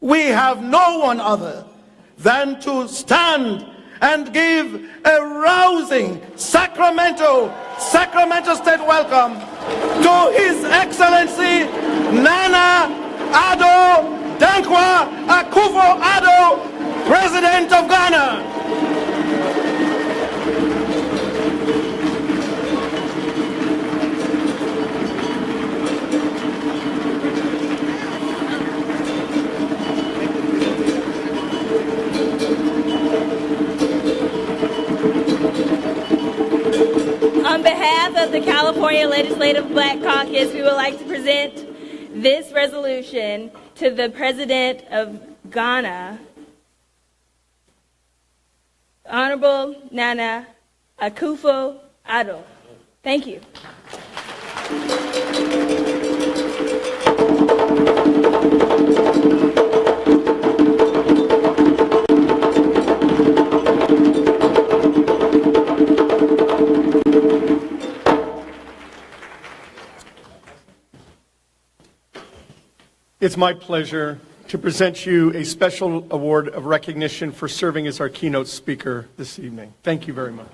we have no one other than to stand and give a rousing Sacramento State welcome to His Excellency Nana Addo Dankwa Akuffo Addo, President of Ghana. On behalf of the California Legislative Black Caucus, we would like to present this resolution to the President of Ghana, Honorable Nana Akuffo Addo. Thank you. It's my pleasure to present you a special award of recognition for serving as our keynote speaker this evening. Thank you very much.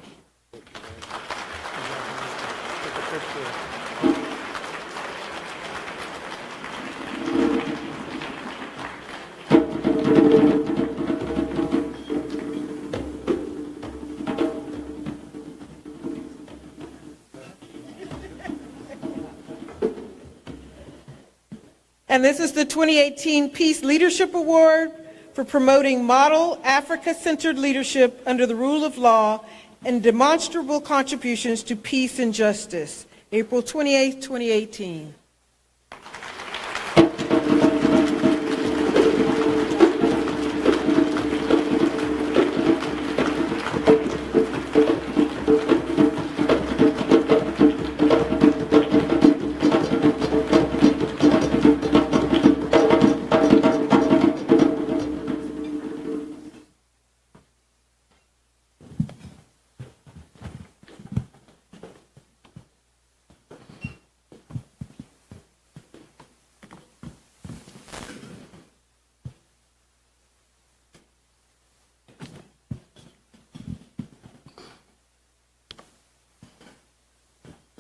And this is the 2018 Peace Leadership Award for promoting model Africa-centered leadership under the rule of law and demonstrable contributions to peace and justice. April 28, 2018.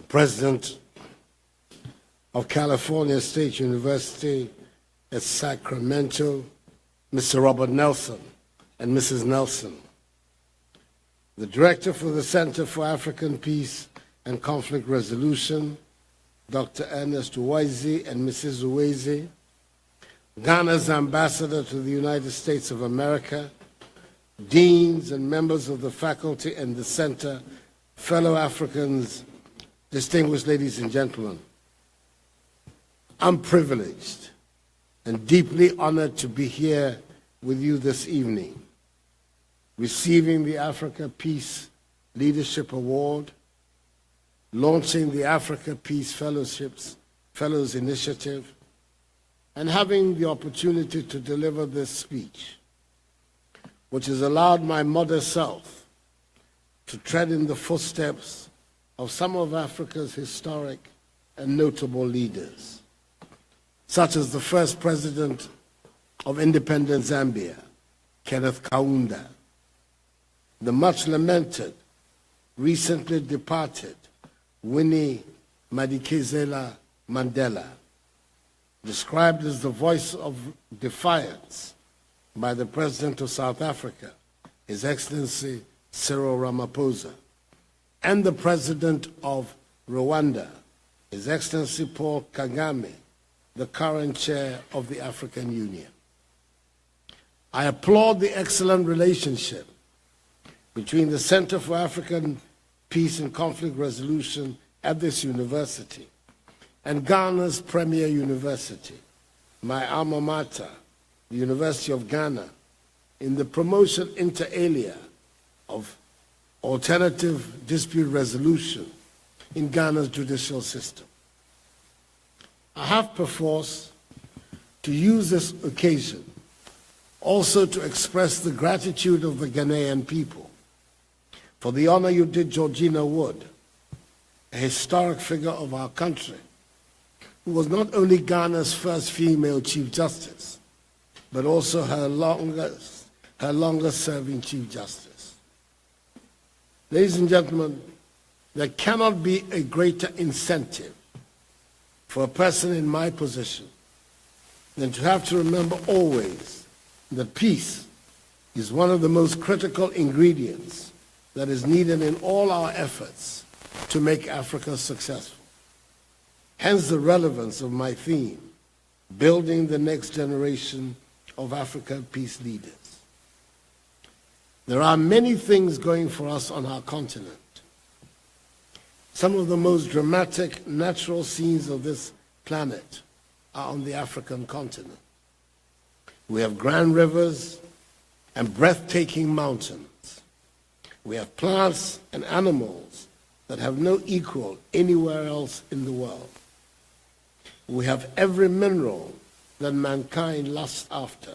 President of California State University at Sacramento, Mr. Robert Nelson and Mrs. Nelson, the Director for the Center for African Peace and Conflict Resolution, Dr. Ernest Uwaizi and Mrs. Uwaizi, Ghana's Ambassador to the United States of America, deans and members of the faculty and the center, fellow Africans, distinguished ladies and gentlemen, I'm privileged and deeply honored to be here with you this evening, receiving the Africa Peace Leadership Award, launching the Africa Peace Fellows Initiative, and having the opportunity to deliver this speech, which has allowed my modest self to tread in the footsteps of some of Africa's historic and notable leaders, such as the first president of independent Zambia, Kenneth Kaunda, the much lamented, recently departed Winnie Madikizela Mandela, described as the voice of defiance by the President of South Africa, His Excellency Cyril Ramaphosa, and the President of Rwanda, His Excellency Paul Kagame, the current chair of the African Union. I applaud the excellent relationship between the Center for African Peace and Conflict Resolution at this university and Ghana's premier university, my alma mater, the University of Ghana, in the promotion inter alia of alternative dispute resolution in Ghana's judicial system. I have perforce to use this occasion also to express the gratitude of the Ghanaian people for the honor you did Georgina Wood, a historic figure of our country, who was not only Ghana's first female Chief Justice, but also her longest-serving Chief Justice. Ladies and gentlemen, there cannot be a greater incentive for a person in my position than to have to remember always that peace is one of the most critical ingredients that is needed in all our efforts to make Africa successful. Hence the relevance of my theme, building the next generation of African peace leaders. There are many things going for us on our continent. Some of the most dramatic natural scenes of this planet are on the African continent. We have grand rivers and breathtaking mountains. We have plants and animals that have no equal anywhere else in the world. We have every mineral that mankind lusts after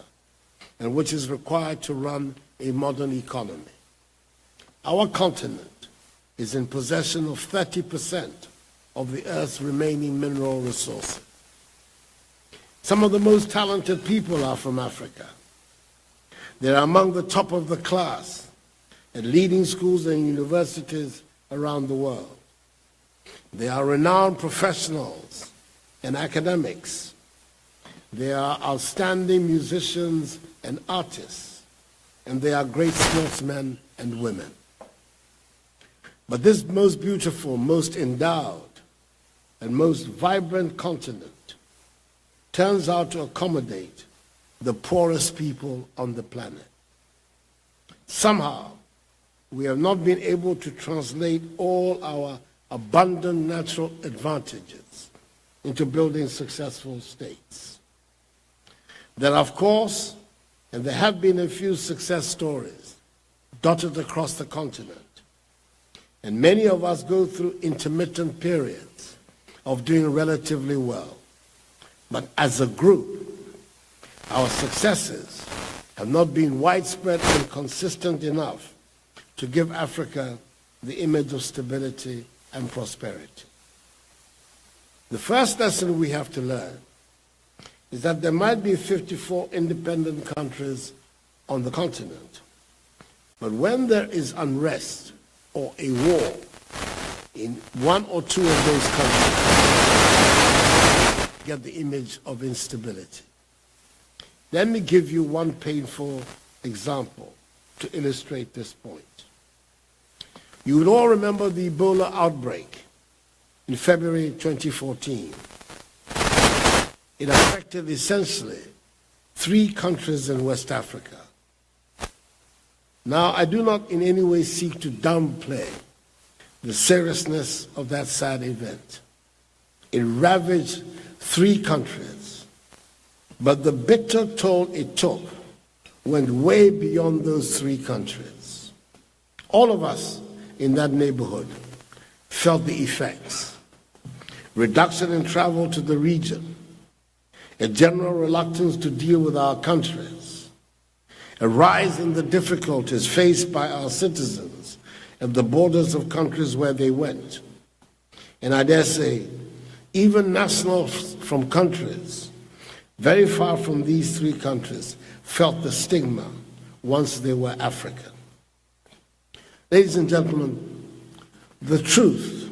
and which is required to run a modern economy. Our continent is in possession of 30% of the Earth's remaining mineral resources. Some of the most talented people are from Africa. They are among the top of the class at leading schools and universities around the world. They are renowned professionals and academics. They are outstanding musicians and artists, and they are great sportsmen and women. But this most beautiful, most endowed, and most vibrant continent turns out to accommodate the poorest people on the planet. Somehow, we have not been able to translate all our abundant natural advantages into building successful states. There are, of course, and there have been a few success stories dotted across the continent. And many of us go through intermittent periods of doing relatively well. But as a group, our successes have not been widespread and consistent enough to give Africa the image of stability and prosperity. The first lesson we have to learn is that there might be 54 independent countries on the continent, but when there is unrest or a war in one or two of those countries, get the image of instability. Let me give you one painful example to illustrate this point. You would all remember the Ebola outbreak in February 2014. It affected essentially 3 countries in West Africa. Now, I do not in any way seek to downplay the seriousness of that sad event. It ravaged 3 countries, but the bitter toll it took went way beyond those 3 countries. All of us in that neighborhood felt the effects. Reduction in travel to the region, a general reluctance to deal with our countries, a rise in the difficulties faced by our citizens at the borders of countries where they went. And I dare say, even nationals from countries very far from these 3 countries felt the stigma once they were African. Ladies and gentlemen, the truth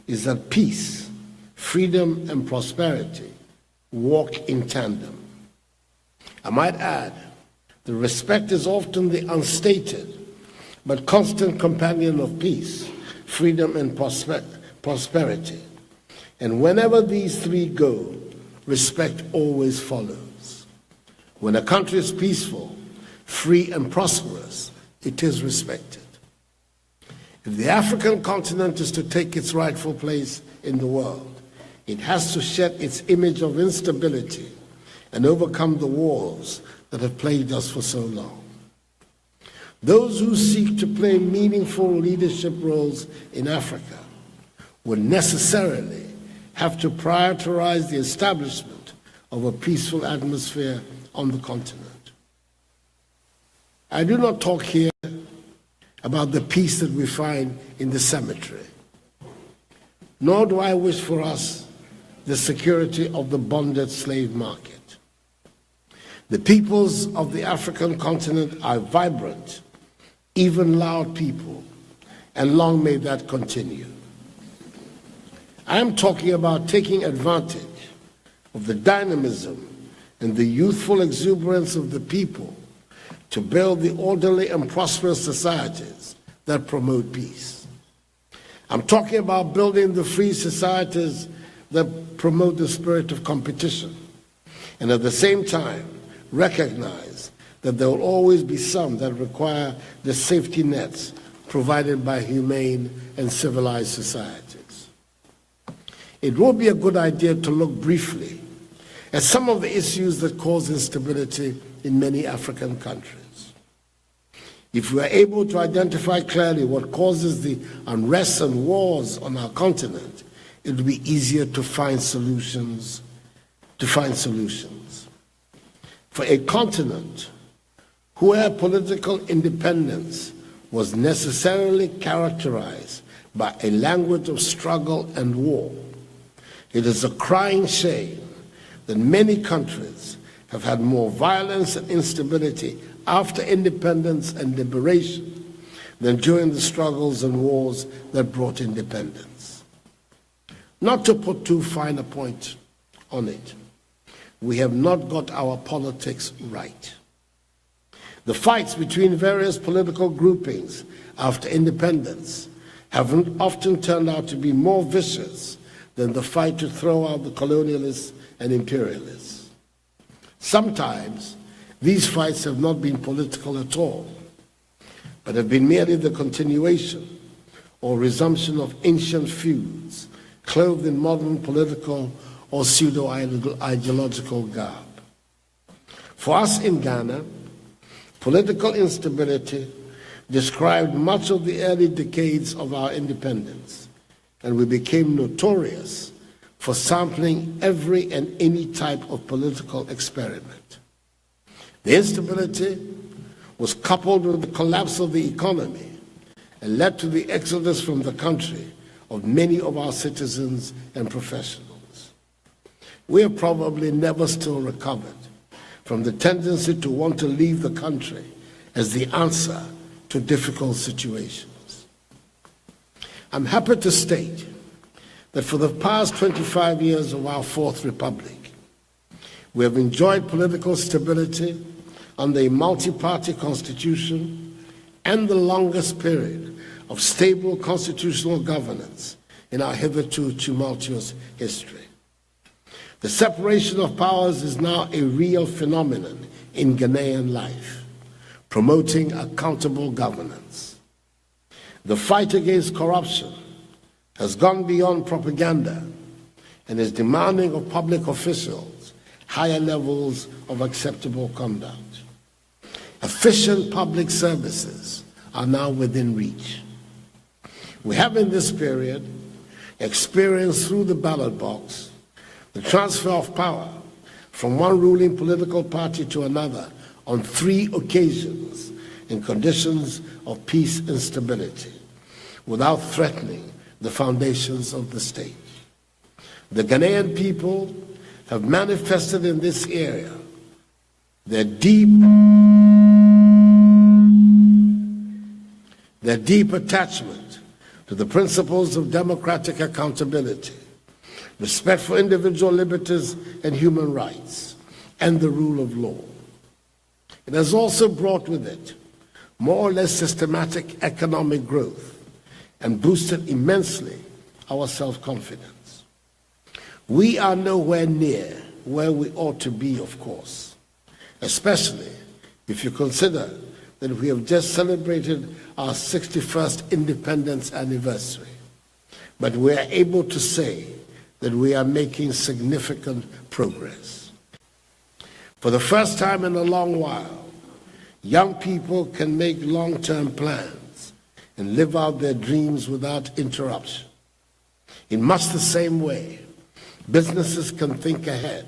is that peace, freedom, and prosperity walk in tandem. I might add, the respect is often the unstated but constant companion of peace, freedom, and prosperity. And whenever these 3 go, respect always follows. When a country is peaceful, free, and prosperous, it is respected. If the African continent is to take its rightful place in the world, it has to shed its image of instability and overcome the wars that have plagued us for so long. Those who seek to play meaningful leadership roles in Africa will necessarily have to prioritize the establishment of a peaceful atmosphere on the continent. I do not talk here about the peace that we find in the cemetery, nor do I wish for us the security of the bonded slave market. The peoples of the African continent are vibrant, even loud people, and long may that continue. I am talking about taking advantage of the dynamism and the youthful exuberance of the people to build the orderly and prosperous societies that promote peace. I'm talking about building the free societies that promote the spirit of competition, and at the same time recognize that there will always be some that require the safety nets provided by humane and civilized societies. It would be a good idea to look briefly at some of the issues that cause instability in many African countries. If we are able to identify clearly what causes the unrest and wars on our continent, it will be easier to find solutions. For a continent where political independence was necessarily characterized by a language of struggle and war, it is a crying shame that many countries have had more violence and instability after independence and liberation than during the struggles and wars that brought independence. Not to put too fine a point on it, we have not got our politics right. The fights between various political groupings after independence have often turned out to be more vicious than the fight to throw out the colonialists and imperialists. Sometimes these fights have not been political at all, but have been merely the continuation or resumption of ancient feuds clothed in modern political or pseudo-ideological garb. For us in Ghana, political instability described much of the early decades of our independence, and we became notorious for sampling every and any type of political experiment. The instability was coupled with the collapse of the economy and led to the exodus from the country of many of our citizens and professionals. We have probably never still recovered from the tendency to want to leave the country as the answer to difficult situations. I'm happy to state that for the past 25 years of our Fourth Republic, we have enjoyed political stability under a multi-party constitution and the longest period of stable constitutional governance in our hitherto tumultuous history. The separation of powers is now a real phenomenon in Ghanaian life, promoting accountable governance. The fight against corruption has gone beyond propaganda and is demanding of public officials higher levels of acceptable conduct. Efficient public services are now within reach. We have in this period experienced through the ballot box the transfer of power from one ruling political party to another on 3 occasions in conditions of peace and stability, without threatening the foundations of the state. The Ghanaian people have manifested in this area their deep attachment to the principles of democratic accountability, respect for individual liberties and human rights, and the rule of law. It has also brought with it more or less systematic economic growth and boosted immensely our self-confidence. We are nowhere near where we ought to be, of course, especially if you consider that we have just celebrated our 61st independence anniversary. But we are able to say that we are making significant progress. For the first time in a long while, young people can make long-term plans and live out their dreams without interruption. In much the same way, businesses can think ahead,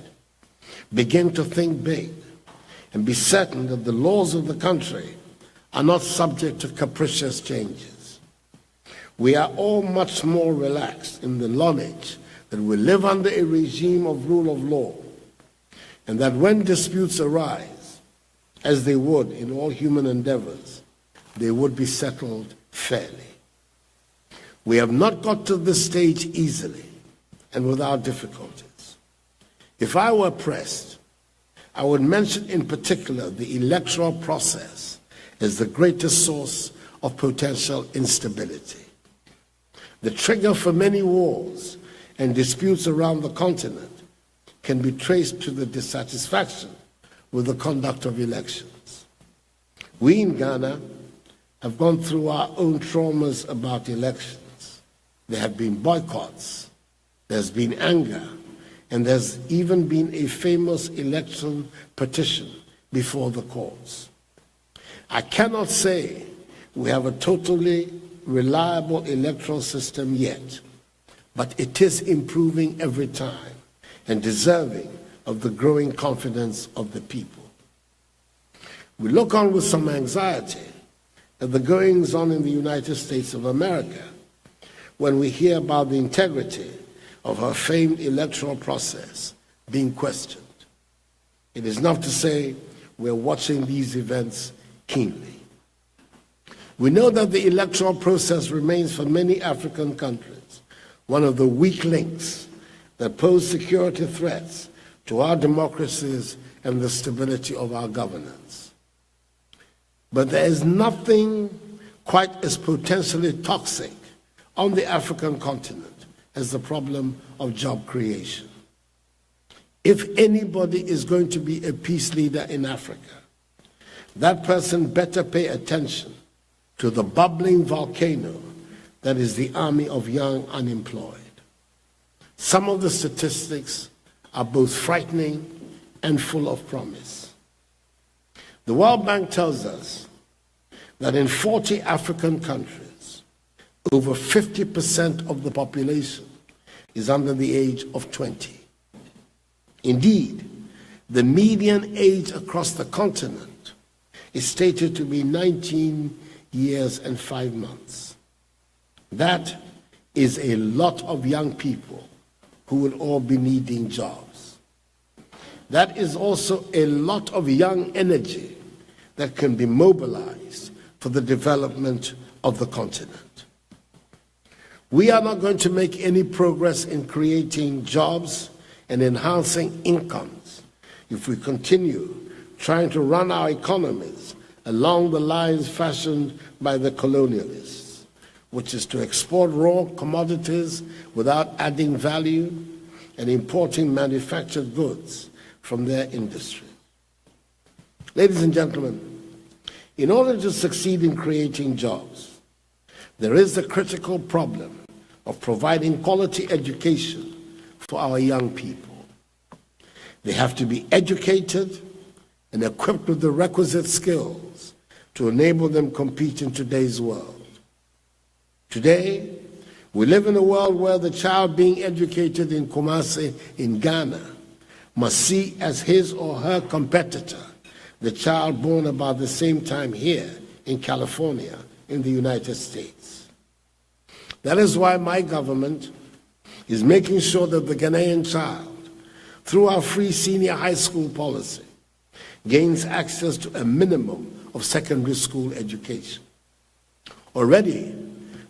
begin to think big, and be certain that the laws of the country are not subject to capricious changes. We are all much more relaxed in the knowledge that we live under a regime of rule of law and that when disputes arise, as they would in all human endeavors, they would be settled fairly. We have not got to this stage easily and without difficulties. If I were pressed, I would mention in particular the electoral process as the greatest source of potential instability. The trigger for many wars and disputes around the continent can be traced to the dissatisfaction with the conduct of elections. We in Ghana have gone through our own traumas about elections. There have been boycotts, there's been anger, and there's even been a famous election petition before the courts. I cannot say we have a totally reliable electoral system yet, but it is improving every time and deserving of the growing confidence of the people. We look on with some anxiety at the goings-on in the United States of America when we hear about the integrity of our famed electoral process being questioned. It is enough to say we're watching these events keenly. We know that the electoral process remains for many African countries one of the weak links that pose security threats to our democracies and the stability of our governance. But there is nothing quite as potentially toxic on the African continent as the problem of job creation. If anybody is going to be a peace leader in Africa, that person better pay attention to the bubbling volcano that is the army of young unemployed. Some of the statistics are both frightening and full of promise. The World Bank tells us that in 40 African countries, over 50% of the population is under the age of 20. Indeed, the median age across the continent is stated to be 19 years and 5 months. That is a lot of young people who will all be needing jobs. That is also a lot of young energy that can be mobilized for the development of the continent. We are not going to make any progress in creating jobs and enhancing incomes if we continue trying to run our economies along the lines fashioned by the colonialists, which is to export raw commodities without adding value and importing manufactured goods from their industry. Ladies and gentlemen, in order to succeed in creating jobs, there is the critical problem of providing quality education for our young people. They have to be educated and equipped with the requisite skills to enable them to compete in today's world. Today, we live in a world where the child being educated in Kumasi in Ghana must see as his or her competitor the child born about the same time here in California in the United States. That is why my government is making sure that the Ghanaian child, through our free senior high school policy, gains access to a minimum of secondary school education. Already,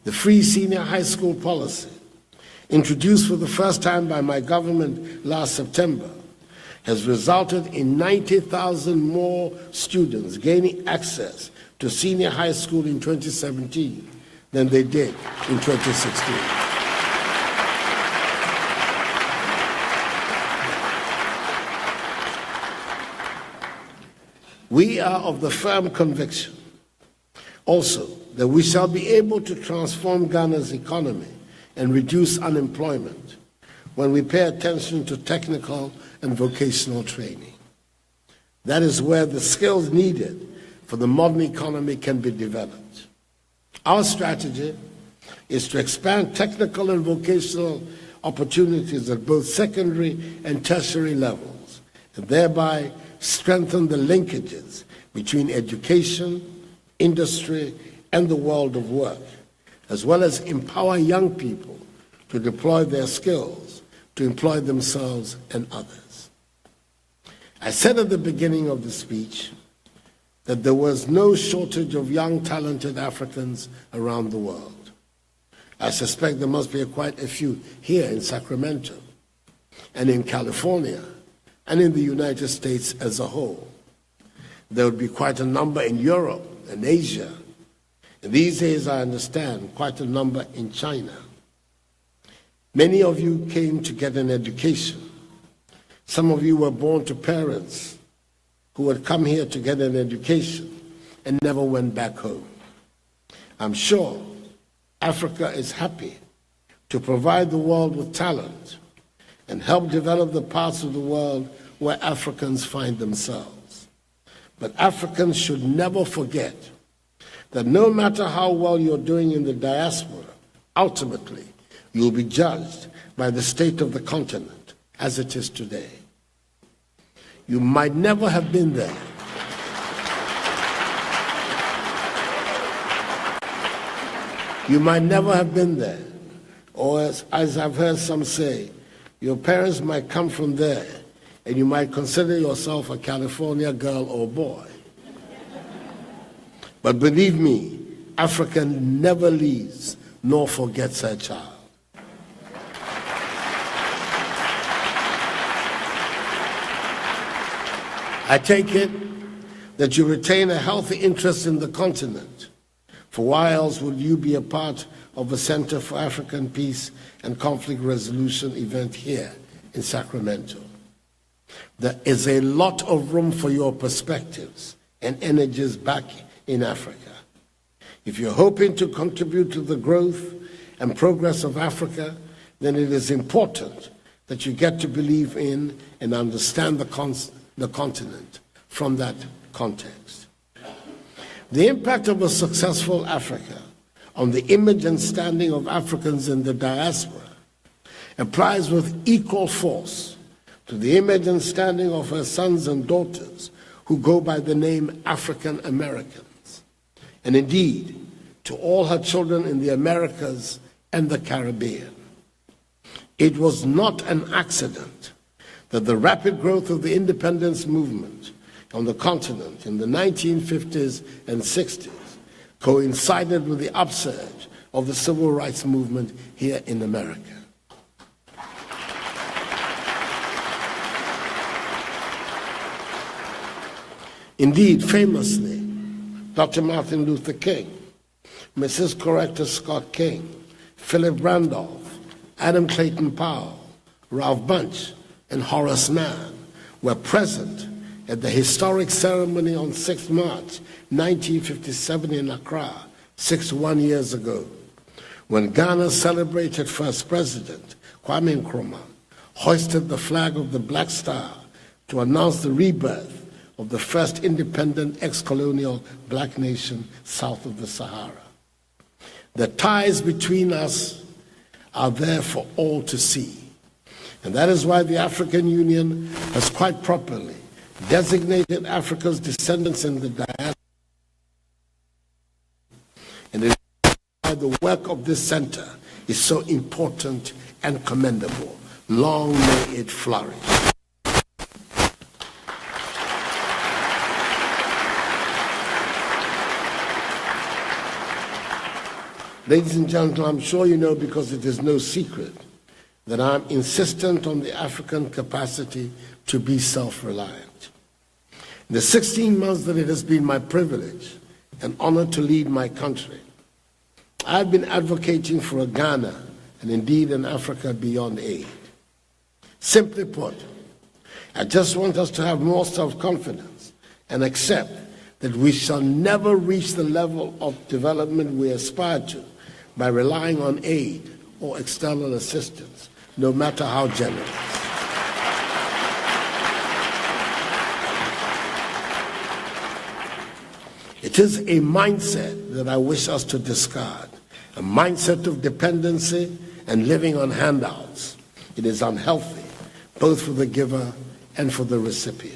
the free senior high school policy, introduced for the first time by my government last September, has resulted in 90,000 more students gaining access to senior high school in 2017 than they did in 2016. We are of the firm conviction also that we shall be able to transform Ghana's economy and reduce unemployment when we pay attention to technical and vocational training. That is where the skills needed for the modern economy can be developed. Our strategy is to expand technical and vocational opportunities at both secondary and tertiary levels, and thereby strengthen the linkages between education, industry, and the world of work, as well as empower young people to deploy their skills to employ themselves and others. I said at the beginning of the speech that there was no shortage of young, talented Africans around the world. I suspect there must be quite a few here in Sacramento and in California and in the United States as a whole. There would be quite a number in Europe and Asia. And these days, I understand, quite a number in China. Many of you came to get an education. Some of you were born to parents who had come here to get an education and never went back home. I'm sure Africa is happy to provide the world with talent and help develop the parts of the world where Africans find themselves. But Africans should never forget that no matter how well you're doing in the diaspora, ultimately you'll be judged by the state of the continent as it is today. You might never have been there. You might never have been there. Or as I've heard some say, your parents might come from there, and you might consider yourself a California girl or boy. But believe me, Africa never leaves nor forgets her child. I take it that you retain a healthy interest in the continent, for why else would you be a part of a Center for African Peace and Conflict Resolution event here in Sacramento? There is a lot of room for your perspectives and energies back in Africa. If you're hoping to contribute to the growth and progress of Africa, then it is important that you get to believe in and understand the continent from that context. The impact of a successful Africa on the image and standing of Africans in the diaspora applies with equal force to the image and standing of her sons and daughters who go by the name African Americans, and indeed to all her children in the Americas and the Caribbean. It was not an accident that the rapid growth of the independence movement on the continent in the 1950s and 60s coincided with the upsurge of the civil rights movement here in America. Indeed, famously, Dr. Martin Luther King, Mrs. Coretta Scott King, Philip Randolph, Adam Clayton Powell, Ralph Bunche, and Horace Mann were present at the historic ceremony on 6 March 1957 in Accra, 61 years ago, when Ghana celebrated first President Kwame Nkrumah hoisted the flag of the Black Star to announce the rebirth of the first independent ex-colonial black nation south of the Sahara. The ties between us are there for all to see. And that is why the African Union has quite properly designated Africa's descendants in the diaspora. And it is why the work of this center is so important and commendable. Long may it flourish. Ladies and gentlemen, I'm sure you know, because it is no secret, that I'm insistent on the African capacity to be self-reliant. In the 16 months that it has been my privilege and honor to lead my country, I've been advocating for a Ghana and indeed an Africa beyond aid. Simply put, I just want us to have more self-confidence and accept that we shall never reach the level of development we aspire to by relying on aid or external assistance, no matter how generous. It is a mindset that I wish us to discard, a mindset of dependency and living on handouts. It is unhealthy, both for the giver and for the recipient.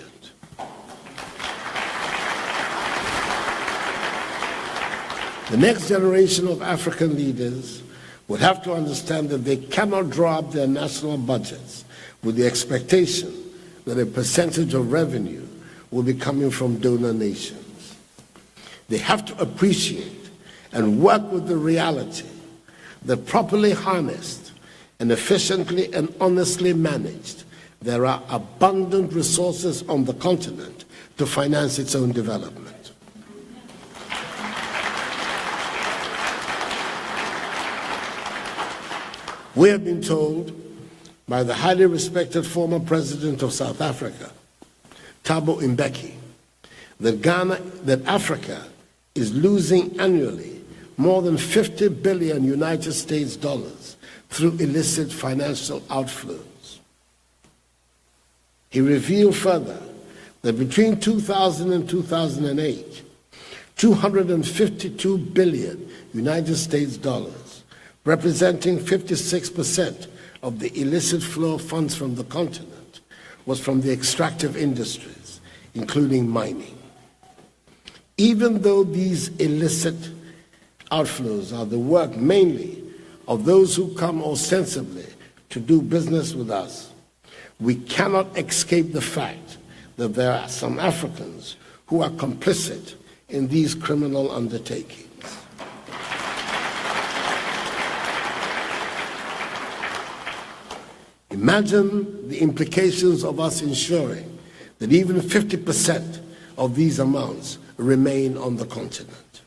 The next generation of African leaders would have to understand that they cannot draw up their national budgets with the expectation that a percentage of revenue will be coming from donor nations. They have to appreciate and work with the reality that properly harnessed and efficiently and honestly managed, there are abundant resources on the continent to finance its own development. We have been told by the highly respected former president of South Africa, Thabo Mbeki, that Africa is losing annually more than 50 billion United States dollars through illicit financial outflows. He revealed further that between 2000 and 2008, 252 billion United States dollars, representing 56% of the illicit flow of funds from the continent, was from the extractive industries, including mining. Even though these illicit outflows are the work mainly of those who come ostensibly to do business with us, we cannot escape the fact that there are some Africans who are complicit in these criminal undertakings. Imagine the implications of us ensuring that even 50% of these amounts remain on the continent.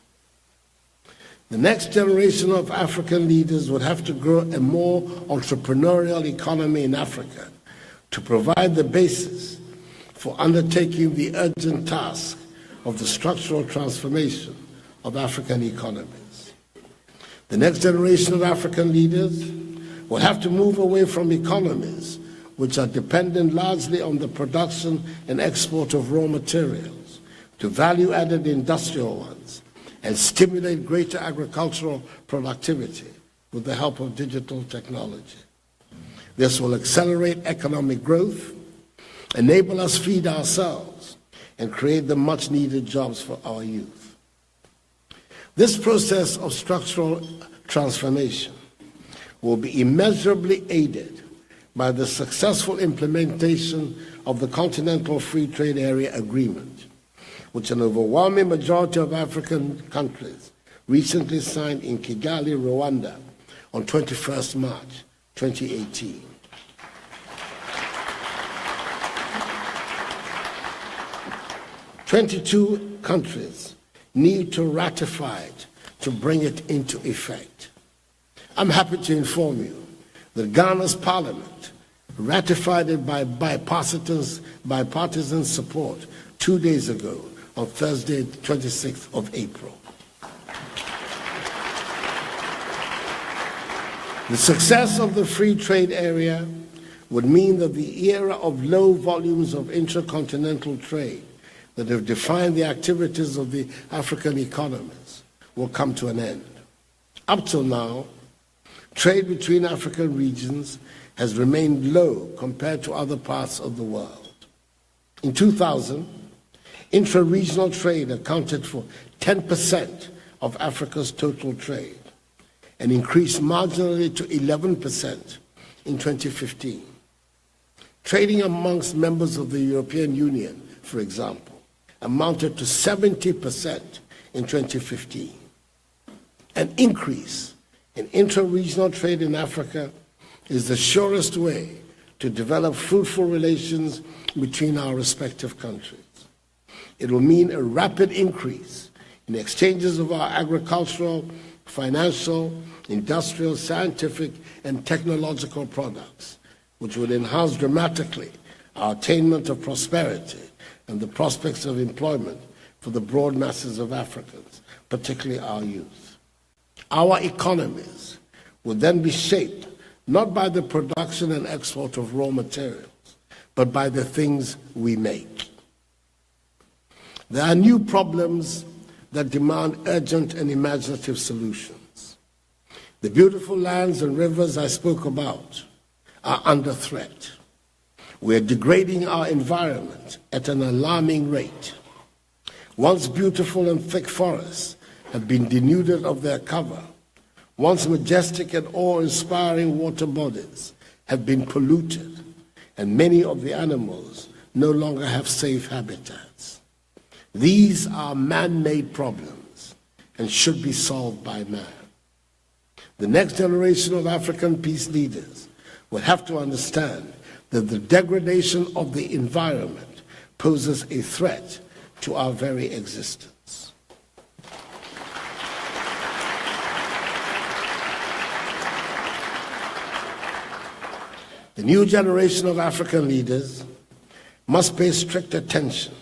The next generation of African leaders would have to grow a more entrepreneurial economy in Africa to provide the basis for undertaking the urgent task of the structural transformation of African economies. The next generation of African leaders will have to move away from economies which are dependent largely on the production and export of raw materials to value-added industrial ones and stimulate greater agricultural productivity with the help of digital technology. This will accelerate economic growth, enable us to feed ourselves, and create the much-needed jobs for our youth. This process of structural transformation will be immeasurably aided by the successful implementation of the Continental Free Trade Area Agreement, which an overwhelming majority of African countries recently signed in Kigali, Rwanda, on 21st March 2018. "22 countries need to ratify it to bring it into effect. I'm happy to inform you that Ghana's parliament ratified it by bipartisan support 2 days ago, on Thursday, 26th of April. The success of the free trade area would mean that the era of low volumes of intercontinental trade that have defined the activities of the African economies will come to an end. Up till now, trade between African regions has remained low compared to other parts of the world. In 2000, intra-regional trade accounted for 10% of Africa's total trade and increased marginally to 11% in 2015. Trading amongst members of the European Union, for example, amounted to 70% in 2015. An increase in intra-regional trade in Africa is the surest way to develop fruitful relations between our respective countries. It will mean a rapid increase in exchanges of our agricultural, financial, industrial, scientific, and technological products, which will enhance dramatically our attainment of prosperity and the prospects of employment for the broad masses of Africans, particularly our youth. Our economies will then be shaped not by the production and export of raw materials, but by the things we make. There are new problems that demand urgent and imaginative solutions. The beautiful lands and rivers I spoke about are under threat. We are degrading our environment at an alarming rate. Once beautiful and thick forests have been denuded of their cover. Once majestic and awe-inspiring water bodies have been polluted, and many of the animals no longer have safe habitats. These are man-made problems and should be solved by man. The next generation of African peace leaders will have to understand that the degradation of the environment poses a threat to our very existence. The new generation of African leaders must pay strict attention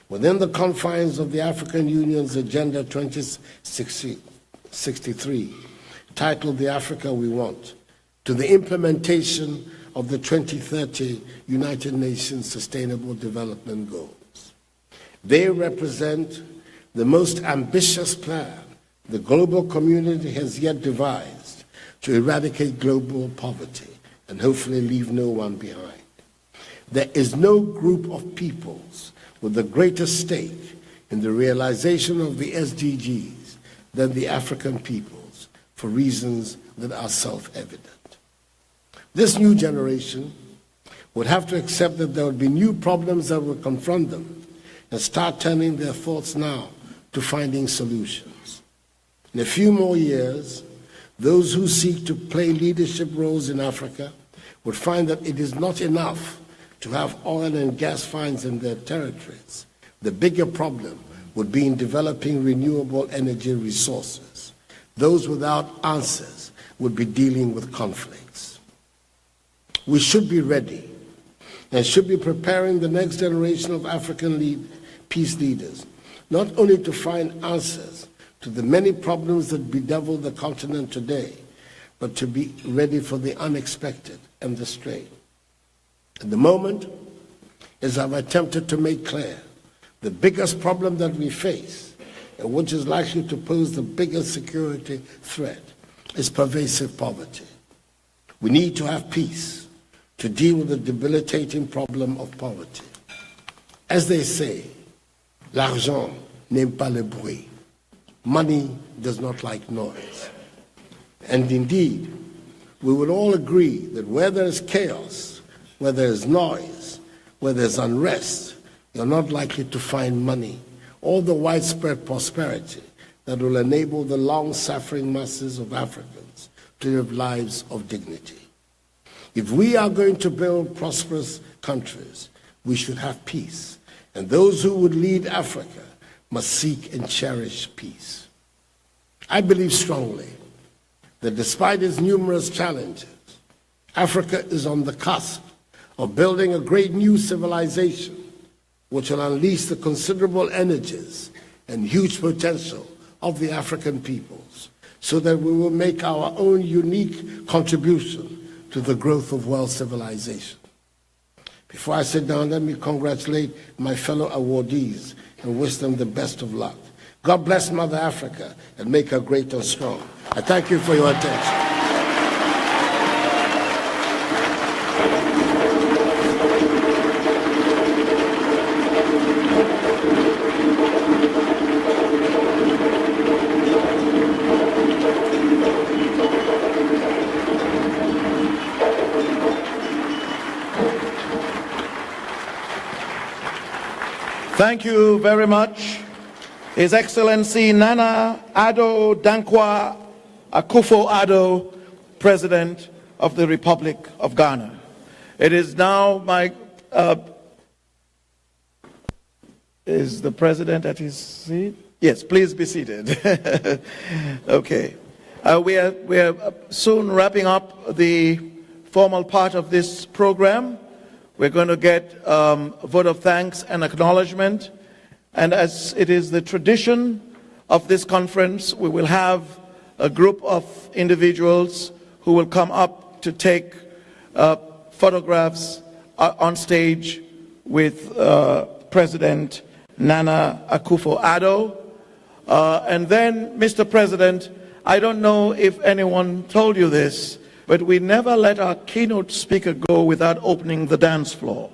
within the confines of the African Union's Agenda 2063, titled The Africa We Want, to the implementation of the 2030 United Nations Sustainable Development Goals. They represent the most ambitious plan the global community has yet devised to eradicate global poverty and hopefully leave no one behind. There is no group of peoples with a greater stake in the realization of the SDGs than the African peoples, for reasons that are self-evident. This new generation would have to accept that there would be new problems that would confront them and start turning their thoughts now to finding solutions. In a few more years, those who seek to play leadership roles in Africa would find that it is not enough to have oil and gas finds in their territories. The bigger problem would be in developing renewable energy resources. Those without answers would be dealing with conflicts. We should be ready and should be preparing the next generation of African peace leaders, not only to find answers to the many problems that bedevil the continent today, but to be ready for the unexpected and the strange. At the moment, as I've attempted to make clear, the biggest problem that we face, and which is likely to pose the biggest security threat, is pervasive poverty. We need to have peace to deal with the debilitating problem of poverty. As they say, l'argent n'aime pas le bruit. Money does not like noise. And indeed, we would all agree that where there is chaos, where there is noise, where there's unrest, you're not likely to find money or the widespread prosperity that will enable the long-suffering masses of Africans to live lives of dignity. If we are going to build prosperous countries, we should have peace, and those who would lead Africa must seek and cherish peace. I believe strongly that despite its numerous challenges, Africa is on the cusp of building a great new civilization which will unleash the considerable energies and huge potential of the African peoples, so that we will make our own unique contribution to the growth of world civilization. Before I sit down, let me congratulate my fellow awardees and wish them the best of luck. God bless Mother Africa and make her great and strong. I thank you for your attention. Thank you very much. His Excellency Nana Addo Dankwa Akuffo Addo, President of the Republic of Ghana. It is now my... is the President at his seat? Yes, please be seated. Okay. We are soon wrapping up the formal part of this program. We're going to get a vote of thanks and acknowledgement. And as it is the tradition of this conference, we will have a group of individuals who will come up to take photographs on stage with President Nana Akuffo Addo. And then, Mr. President, I don't know if anyone told you this, but we never let our keynote speaker go without opening the dance floor.